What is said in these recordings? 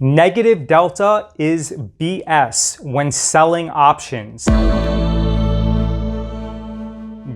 Negative delta is BS when selling options.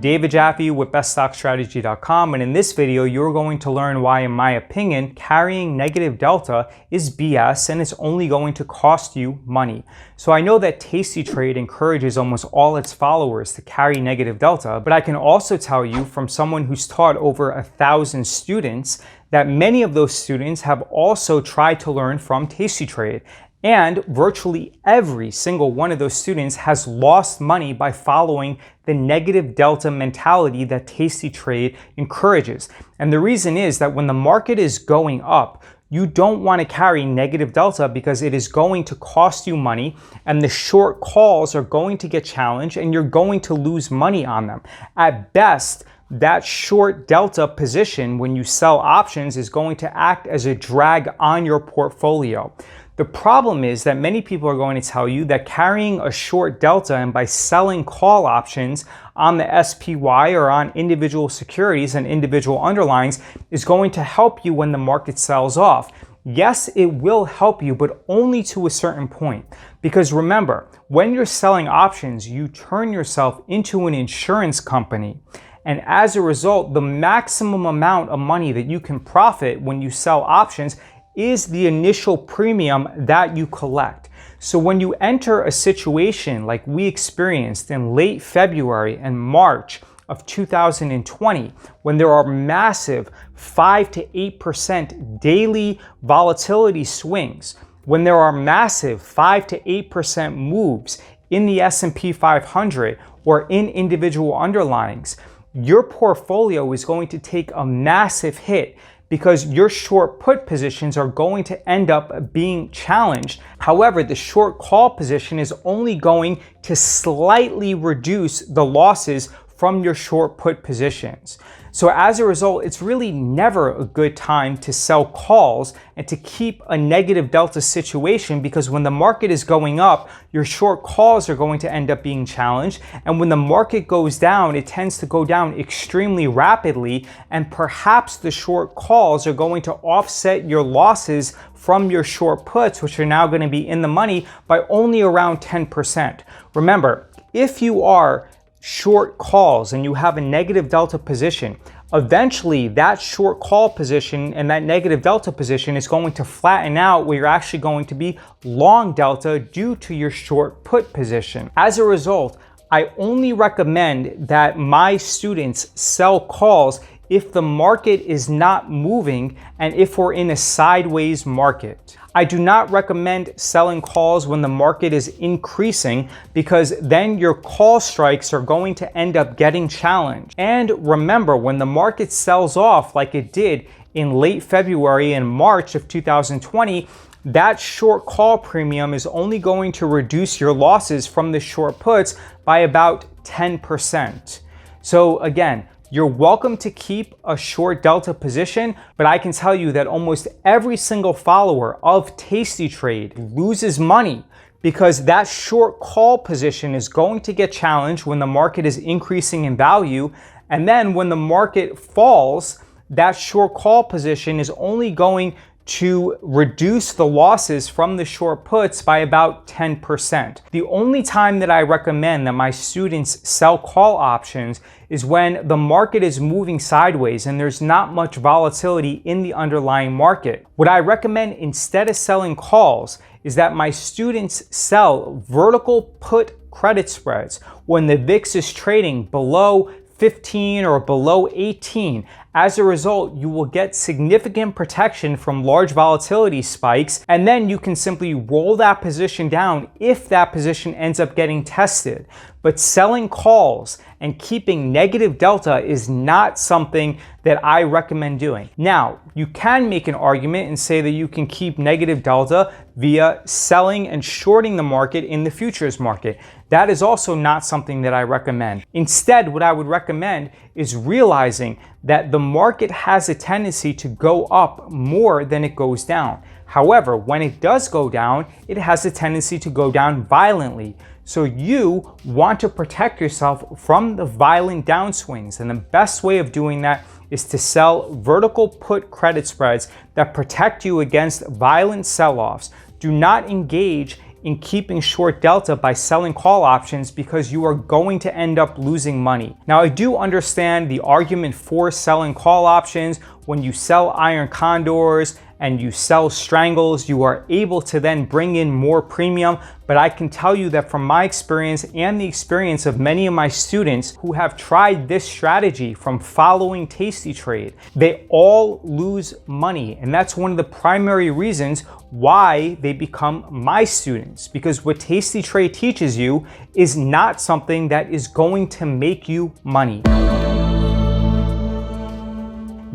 David Jaffe with beststockstrategy.com, and in this video you're going to learn why, in my opinion, carrying negative delta is BS and it's only going to cost you money. So I know that Tastytrade encourages almost all its followers to carry negative delta, but I can also tell you from someone who's taught over 1,000 students that many of those students have also tried to learn from Tastytrade. And virtually every single one of those students has lost money by following the negative delta mentality that Tastytrade encourages. And the reason is that when the market is going up, you don't want to carry negative delta because it is going to cost you money and the short calls are going to get challenged and you're going to lose money on them. At best, that short delta position when you sell options is going to act as a drag on your portfolio. The problem is that many people are going to tell you that carrying a short delta and by selling call options on the SPY or on individual securities and individual underlyings is going to help you when the market sells off. Yes, it will help you, but only to a certain point. Because remember, when you're selling options, you turn yourself into an insurance company. And as a result, the maximum amount of money that you can profit when you sell options is the initial premium that you collect. So when you enter a situation like we experienced in late February and March of 2020, when there are massive 5 to 8% daily volatility swings, when there are massive 5 to 8% moves in the S&P 500 or in individual underlyings, your portfolio is going to take a massive hit because your short put positions are going to end up being challenged. However, the short call position is only going to slightly reduce the losses from your short put positions. So as a result, it's really never a good time to sell calls and to keep a negative delta situation, because when the market is going up, your short calls are going to end up being challenged. And when the market goes down, it tends to go down extremely rapidly. And perhaps the short calls are going to offset your losses from your short puts, which are now going to be in the money by only around 10%. Remember, if you are short calls and you have a negative delta position, eventually that short call position and that negative delta position is going to flatten out where you're actually going to be long delta due to your short put position. As a result, I only recommend that my students sell calls if the market is not moving and if we're in a sideways market. I do not recommend selling calls when the market is increasing, because then your call strikes are going to end up getting challenged. And remember, when the market sells off like it did in late February and March of 2020, that short call premium is only going to reduce your losses from the short puts by about 10%. So again, you're welcome to keep a short delta position, but I can tell you that almost every single follower of Tastytrade loses money because that short call position is going to get challenged when the market is increasing in value. And then when the market falls, that short call position is only going to reduce the losses from the short puts by about 10%. The only time that I recommend that my students sell call options is when the market is moving sideways and there's not much volatility in the underlying market. What I recommend instead of selling calls is that my students sell vertical put credit spreads when the VIX is trading below 15 or below 18. As a result, you will get significant protection from large volatility spikes, and then you can simply roll that position down if that position ends up getting tested. But selling calls and keeping negative delta is not something that I recommend doing. Now, you can make an argument and say that you can keep negative delta via selling and shorting the market in the futures market. That is also not something that I recommend. Instead, what I would recommend is realizing that the market has a tendency to go up more than it goes down. However, when it does go down, it has a tendency to go down violently. So you want to protect yourself from the violent downswings. And the best way of doing that is to sell vertical put credit spreads that protect you against violent sell-offs. Do not engage in keeping short delta by selling call options because you are going to end up losing money. Now, I do understand the argument for selling call options. When you sell iron condors and you sell strangles, you are able to then bring in more premium. But I can tell you that from my experience and the experience of many of my students who have tried this strategy from following Tastytrade, they all lose money. And that's one of the primary reasons why they become my students, because what Tastytrade teaches you is not something that is going to make you money.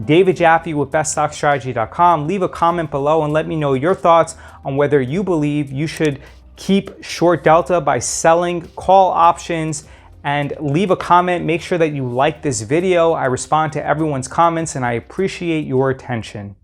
David Jaffe with beststockstrategy.com. Leave a comment below and let me know your thoughts on whether you believe you should keep short delta by selling call options, and leave a comment. Make sure that you like this video. I respond to everyone's comments and I appreciate your attention.